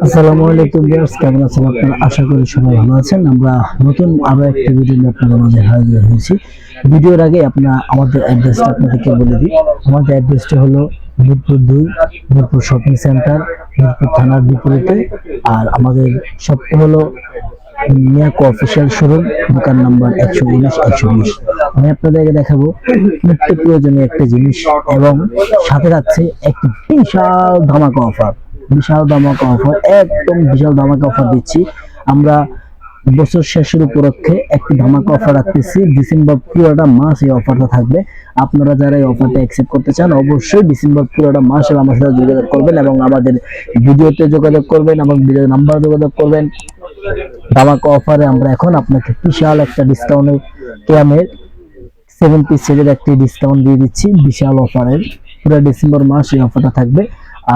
আসসালামু আলাইকুম ভিউয়ার্স, কেমন আছেন আপনারা? আশা করি সবাই ভালো আছেন। আমরা নতুন আরো একটা ভিডিও নিয়ে আপনাদের মাঝে হাজির হয়েছি। ভিডিওর আগে আমাদের অ্যাড্রেসটা আপনাদেরকে বলে দিই। আমাদের অ্যাড্রেসটা হলো মিরপুর 2, মিরপুর শপিং সেন্টার, মিরপুর থানার বিপরীতে। আর আমাদের শপটা হলো মিয়াকো অফিসিয়াল শোরুম, দোকান নাম্বার 119-120। আমি আপনাদেরকে দেখাবো নিত্য প্রয়োজনীয় একটা জিনিস এবং সাথে থাকছে একটি বিশাল ধামাকা অফার। একদম বিশাল ধামাকা অফার দিচ্ছি আমরা। বছর শেষের উপলক্ষে একটি ধামাকা অফার রাখতেছি। ডিসেম্বর পুরোটা মাস এই অফারটা থাকবে। আপনারা যারা এই অফারটা অ্যাকসেপ্ট করতে চান অবশ্যই ডিসেম্বর পুরোটা মাস আমার সাথে যোগাযোগ করবেন এবং আমাদের ভিডিওতে যোগাযোগ করবেন এবং ভিডিও নাম্বার যোগাযোগ করবেন। ধামাকা অফারে আমরা এখন আপনাকে বিশাল একটা ডিসকাউন্টে ক্যামের 7 পিস সেটের একটি ডিসকাউন্ট দিয়ে দিচ্ছি বিশাল অফারের। পুরো ডিসেম্বর মাস এই অফারটা থাকবে।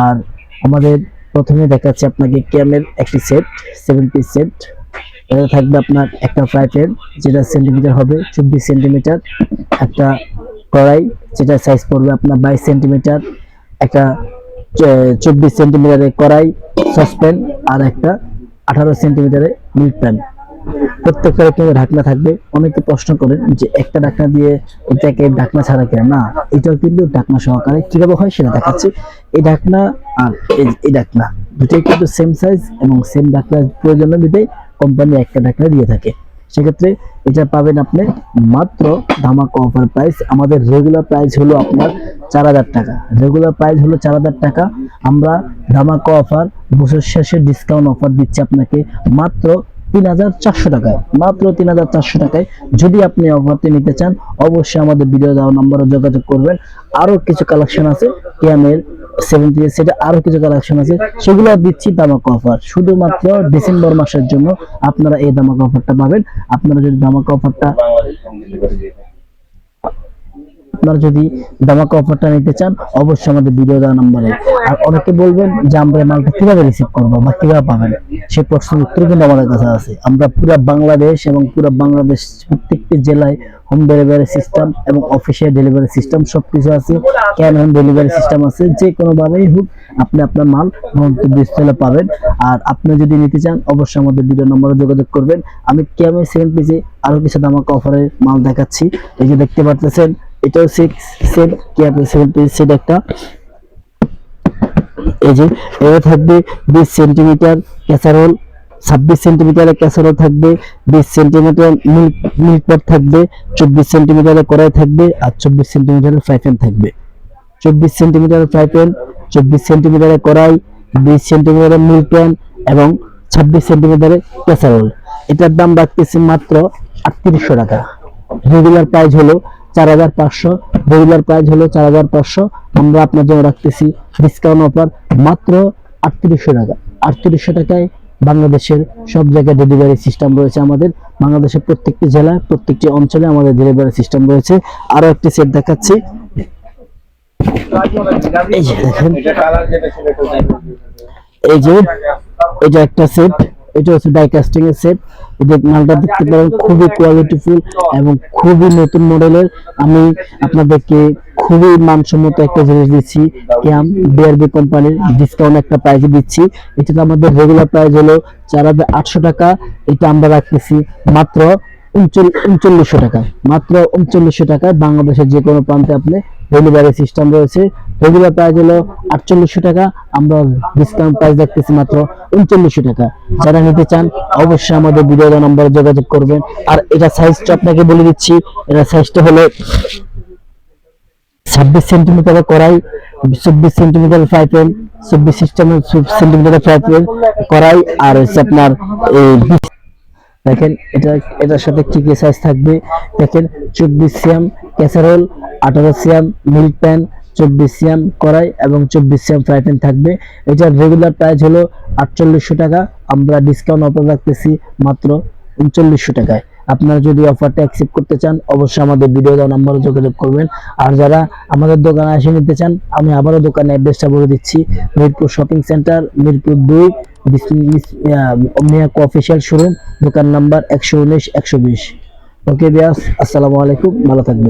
আর আমাদের প্রথমে দেখাচ্ছি আপনাকে ক্যামের একটি সেট, 7 পিস সেট। এটা থাকবে আপনার একটা ফ্রাই প্যান যেটা সেন্টিমিটার হবে 24 সেন্টিমিটার, একটা কড়াই যেটা সাইজ পড়বে আপনার 22 সেন্টিমিটার, একটা 24 সেন্টিমিটারের কড়াই সসপ্যান, আর একটা 18 সেন্টিমিটারের মিল্ক প্যান। প্রত্যেকটা রকমের ঢাকনা থাকবে। অনেকে প্রশ্ন করেন যে একটা ঢাকনা দিয়ে এটাকে ঢাকনা ছাড়া কেন? না, এটাও কিন্তু ঢাকনা সহকারে। কিভাবে হয় সেটা দেখাচ্ছি। এই ঢাকনা আর এই ঢাকনা দুটোই কিন্তু সেম সাইজ এবং সেম ঢাকনার প্রয়োজন দিতে কোম্পানি একটা ঢাকনা দিয়ে থাকে। সেক্ষেত্রে এটা পাবেন আপনি মাত্র ধামাকা অফার প্রাইস। আমাদের রেগুলার প্রাইস হলো আপনার 4000 টাকা। রেগুলার প্রাইস হলো 4000 টাকা। আমরা ধামাকা অফার বছর শেষে ডিসকাউন্ট অফার দিচ্ছি আপনাকে মাত্র 3400 টাকায়। মাত্র 3400 টাকায়। যদি আপনি অফারটি নিতে চান অবশ্যই আমাদের ভিডিও দেওয়া নম্বরে যোগাযোগ করবেন। আরো কিছু কালেকশন আছে ক্যামের 7 পিস সেটা, আরো কিছু কালেকশন আছে, সেগুলো দিচ্ছি ধামাকা অফার। শুধুমাত্র ডিসেম্বর মাসের জন্য আপনারা এই ধামাকা অফারটা পাবেন। আপনারা যদি ধামাকা অফারটা নিতে চান অবশ্যই আমাদের ভিডিও দেওয়া নম্বরে। আর অনেকে বলবেন যে আমরা মালটা কিভাবে রিসিভ করবো বা কিভাবে পাবেন, সেই প্রশ্নের উত্তর কিন্তু আমাদের কাছে আছে। আমরা পুরো বাংলাদেশ এবং পুরো বাংলাদেশ প্রত্যেকটি জেলায় হোম ডেলিভারি সিস্টেম এবং অফিসিয়াল ডেলিভারি সিস্টেম সবকিছু আছে। ক্যান হোম ডেলিভারি সিস্টেম আছে। যে কোনো ভাবেই হোক আপনি আপনার মাল গন্তব্যস্থলে পাবেন। আর আপনি যদি নিতে চান অবশ্যই আমাদের ভিডিও নম্বরে যোগাযোগ করবেন। আমি ক্যামের 7 পিসে আরো কিছু ধামাকা অফারের মাল দেখাচ্ছি। এই যে দেখতে পাচ্ছেন, এটাও 6 সেট ক্যামের 7 পিস সেট একটা। এই যে এটা থাকবে 20 সেন্টিমিটার ক্যাসারোল, 26 সেন্টিমিটারের ক্যাসারোল থাকবে, 20 সেন্টিমিটার মিল্ক পট থাকবে, 24 সেন্টিমিটারের কড়াই থাকবে আর 24 সেন্টিমিটারের ফ্রাই প্যান থাকবে। 24 সেন্টিমিটারের ফ্রাই প্যান, 24 সেন্টিমিটারের কড়াই, 20 সেন্টিমিটারের মিল্ক প্যান এবং 26 সেন্টিমিটারের ক্যাসারোল। এটার দাম রাখতেছি মাত্র 3800 টাকা। রেগুলার প্রাইস হলো 4500। রেগুলার প্রাইস হলো 4500। আমরা আপনার জন্য রাখতেছি ডিসকাউন্ট অফার মাত্র 3800 টাকা। 3800 টাকায় বাংলাদেশের সব জায়গায় ডেলিভারি সিস্টেম রয়েছে আমাদের। বাংলাদেশের প্রত্যেকটি জেলায় প্রত্যেকটি অঞ্চলে আমাদের ডেলিভারি সিস্টেম রয়েছে। আরো একটি সেট দেখাচ্ছি। এই যে দেখেন, এই যে এটা একটা সেট, এটা হচ্ছে ডাই কাস্টিং এর সেট। এই যে মালটা দেখতে পারেন খুবই কোয়ালিটিফুল এবং খুবই নতুন মডেলের। আমি আপনাদেরকে খুবই মানসম্মত একটা জিনিস দিচ্ছি। ক্যাম বিআরবি কোম্পানির ডিসকাউন্ট একটা প্রাইসে দিচ্ছি। এটা আমাদের রেগুলার প্রাইস হলো 4800 টাকা। এটা আমরা রাখতেছি মাত্র 3900 টাকা। মাত্র 3900 টাকা। বাংলাদেশের যে কোনো প্রান্তে আপনি ডেলিভারি সিস্টেম রয়েছে। রেগুলার প্রাইস হলো 4800 টাকা। আমরা ডিসকাউন্ট প্রাইস রাখতেছি মাত্র 3900 টাকা। যারা নিতে চান অবশ্যই আমাদের ভিডিও নম্বরে যোগাযোগ করবেন। আর এটা সাইজটা আপনাকে বলে দিচ্ছি। এটা সাইজটা হলো 26 সেন্টিমিটারের কড়াই, 24 সেন্টিমিটার ফ্রাই প্যান, 24 সেন্টিমিটারের ফ্রাই প্যান কড়াই, আর হচ্ছে আপনার এই দেখেন এটার সাথে কি কি সাইজ থাকবে দেখেন। 24 CM casserole, 18 CM milk pan, 24 CM কড়াই এবং 24 সিএম ফ্রাই প্যান থাকবে। এটার রেগুলার প্রাইস হলো 4800 টাকা। আমরা ডিসকাউন্ট অফার রাখতেছি মাত্র 3900 টাকায়। আপনারা যদি অফারটা অ্যাকসেপ্ট করতে চান অবশ্যই আমাদের ভিডিও দেওয়া নম্বরে যোগাযোগ করবেন। আর যারা আমাদের দোকানে এসে নিতে চান আমি আবারও দোকানের অ্যাড্রেসটা বলে দিচ্ছি। Mirpur shopping centre, Mirpur 2, Miyako official showroom, দোকান নাম্বার 119-120। ওকে ভিউয়ার্স, আসসালামু আলাইকুম, ভালো থাকবেন।